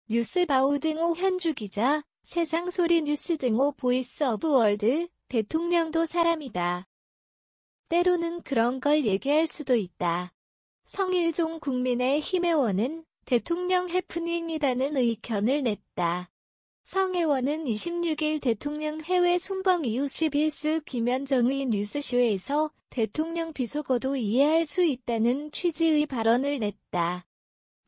뉴스바우 등호 현주기자, 세상소리 뉴스 등호 보이스 오브 월드, 대통령도 사람이다. 때로는 그런 걸 얘기할 수도 있다. 성일종 국민의힘의원은 대통령 해프닝이라는 의견을 냈다. 성의원은 26일 대통령 해외 순방 이후 CBS 김현정의 뉴스쇼에서 대통령 비속어도 이해할 수 있다는 취지의 발언을 냈다.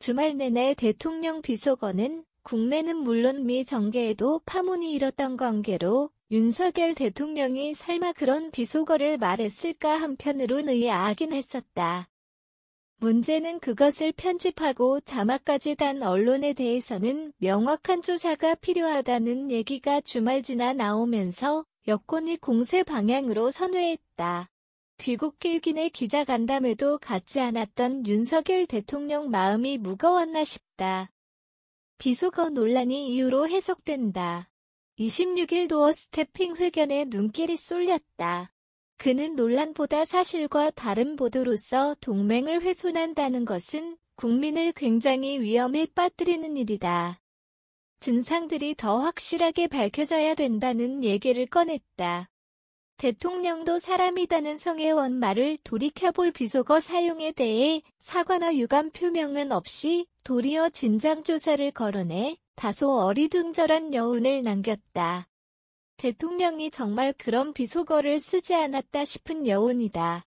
주말 내내 대통령 비속어는 국내는 물론 미 정계에도 파문이 일었던 관계로 윤석열 대통령이 설마 그런 비속어를 말했을까 한편으론 의아하긴 했었다. 문제는 그것을 편집하고 자막까지 단 언론에 대해서는 명확한 조사가 필요하다는 얘기가 주말 지나 나오면서 여권이 공세 방향으로 선회했다. 귀국 길긴의 기자간담회도 갖지 않았던 윤석열 대통령 마음이 무거웠나 싶다. 비속어 논란이 이유로 해석된다. 26일 도어 스태핑 회견에 눈길이 쏠렸다. 그는 논란보다 사실과 다른 보도로서 동맹을 훼손한다는 것은 국민을 굉장히 위험에 빠뜨리는 일이다. 진상들이 더 확실하게 밝혀져야 된다는 얘기를 꺼냈다. 대통령도 사람이다는 성혜원 말을 돌이켜볼 비속어 사용에 대해 사과나 유감 표명은 없이 도리어 진상조사를 거론해 다소 어리둥절한 여운을 남겼다. 대통령이 정말 그런 비속어를 쓰지 않았다 싶은 여운이다.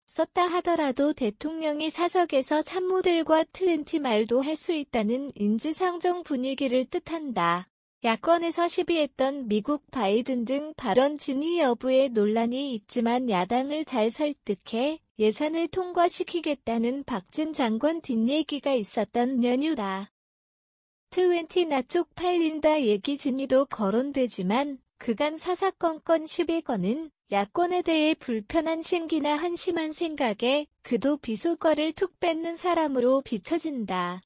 썼다 하더라도 대통령이 사석에서 참모들과 트웬티 말도 할 수 있다는 인지상정 분위기를 뜻한다. 야권에서 시비했던 미국 바이든 등 발언 진위 여부에 논란이 있지만 야당을 잘 설득해 예산을 통과시키겠다는 박진 장관 뒷얘기가 있었던 연휴다. 트웬티나 쪽팔린다 얘기 진위도 거론되지만 그간 사사건건 시비건은 야권에 대해 불편한 심기나 한심한 생각에 그도 비속어를 툭 뺏는 사람으로 비춰진다.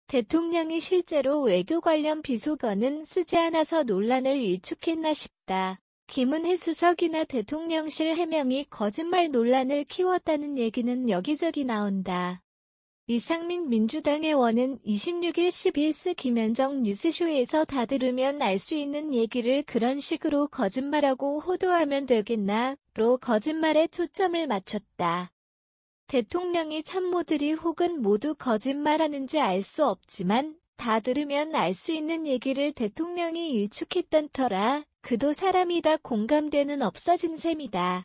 대통령이 실제로 외교 관련 비속어는 쓰지 않아서 논란을 일축했나 싶다. 김은혜 수석이나 대통령실 해명이 거짓말 논란을 키웠다는 얘기는 여기저기 나온다. 이상민 민주당 의원은 26일 CBS 김현정 뉴스쇼에서 다 들으면 알 수 있는 얘기를 그런 식으로 거짓말하고 호도하면 되겠나?로 거짓말에 초점을 맞췄다. 대통령이 참모들이 혹은 모두 거짓말하는지 알 수 없지만 다 들으면 알 수 있는 얘기를 대통령이 일축했던 터라 그도 사람이다 공감대는 없어진 셈이다.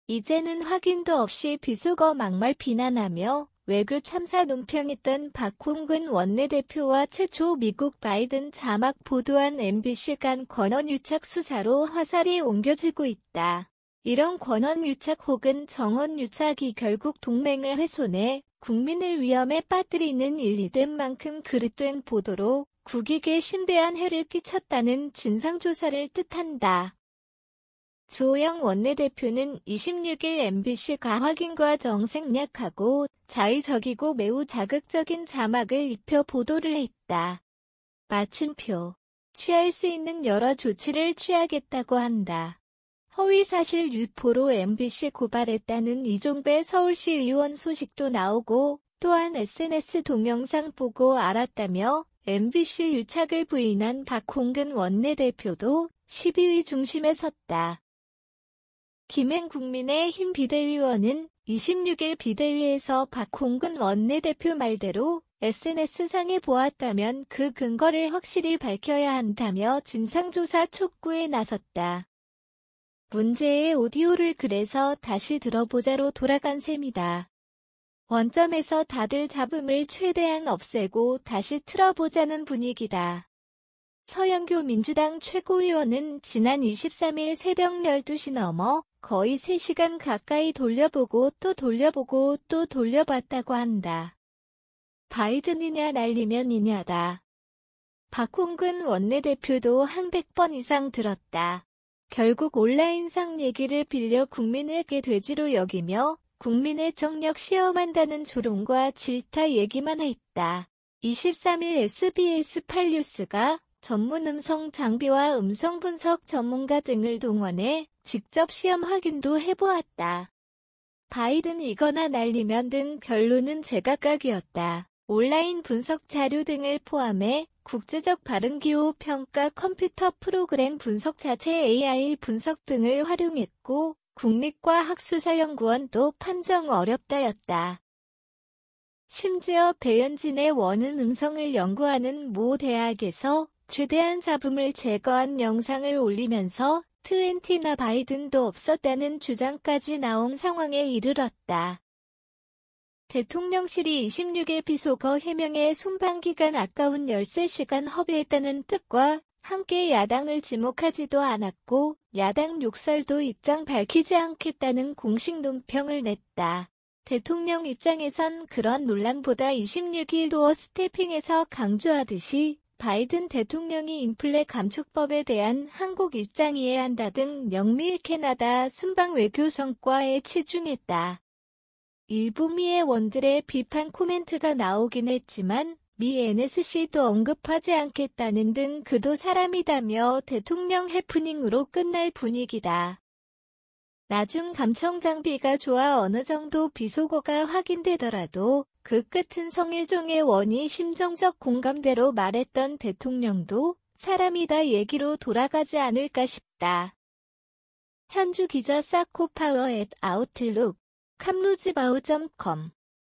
이제는 확인도 없이 비속어 막말 비난하며 외교 참사 논평했던 박홍근 원내대표와 최초 미국 바이든 자막 보도한 MBC 간 권한유착 수사로 화살이 옮겨지고 있다. 이런 권한유착 혹은 정원유착이 결국 동맹을 훼손해 국민을 위험에 빠뜨리는 일이 된 만큼 그릇된 보도로 국익에 심대한 해를 끼쳤다는 진상조사를 뜻한다. 주호영 원내대표는 26일 MBC가 확인과 정색약하고 자의적이고 매우 자극적인 자막을 입혀 보도를 했다. 마침표. 취할 수 있는 여러 조치를 취하겠다고 한다. 허위사실 유포로 MBC 고발했다는 이종배 서울시 의원 소식도 나오고 또한 SNS 동영상 보고 알았다며 MBC 유착을 부인한 박홍근 원내대표도 시비의 중심에 섰다. 김행 국민의힘 비대위원은 26일 비대위에서 박홍근 원내대표 말대로 SNS상에 보았다면 그 근거를 확실히 밝혀야 한다며 진상조사 촉구에 나섰다. 문제의 오디오를 그래서 다시 들어보자로 돌아간 셈이다. 원점에서 다들 잡음을 최대한 없애고 다시 틀어보자는 분위기다. 서영교 민주당 최고위원은 지난 23일 새벽 12시 넘어 거의 3시간 가까이 돌려보고 또 돌려보고 또 돌려봤다고 한다. 바이든이냐 날리면 이냐다. 박홍근 원내대표도 한 100번 이상 들었다. 결국 온라인상 얘기를 빌려 국민에게 돼지로 여기며 국민의 정력 시험한다는 조롱과 질타 얘기만 했다. 23일 SBS 8뉴스가 전문 음성 장비와 음성 분석 전문가 등을 동원해 직접 시험 확인도 해보았다. 바이든 이거나 날리면 등 결론은 제각각이었다. 온라인 분석 자료 등을 포함해 국제적 발음기호 평가 컴퓨터 프로그램 분석 자체 AI 분석 등을 활용했고 국립과학수사연구원도 판정 어렵다였다. 심지어 배현진의 원은 음성을 연구하는 모 대학에서 최대한 잡음을 제거한 영상을 올리면서 트웬티나 바이든도 없었다는 주장까지 나온 상황에 이르렀다. 대통령실이 26일 비속어 해명에 순방기간 아까운 13시간 허비했다는 뜻과 함께 야당을 지목하지도 않았고 야당 욕설도 입장 밝히지 않겠다는 공식 논평을 냈다. 대통령 입장에선 그런 논란보다 26일 도어 스태핑에서 강조하듯이 바이든 대통령이 인플레 감축법에 대한 한국 입장 이해해야 한다 등 영미 캐나다 순방 외교 성과에 치중했다. 일부 미 의원들의 비판 코멘트가 나오긴 했지만 미 NSC도 언급하지 않겠다는 등 그도 사람이다며 대통령 해프닝으로 끝날 분위기다. 나중 감청 장비가 좋아 어느 정도 비속어가 확인되더라도 그 끝은 성일종의 원이 심정적 공감대로 말했던 대통령도 사람이다 얘기로 돌아가지 않을까 싶다. 현주 기자 사코파워@아웃룩 캄루즈바우.com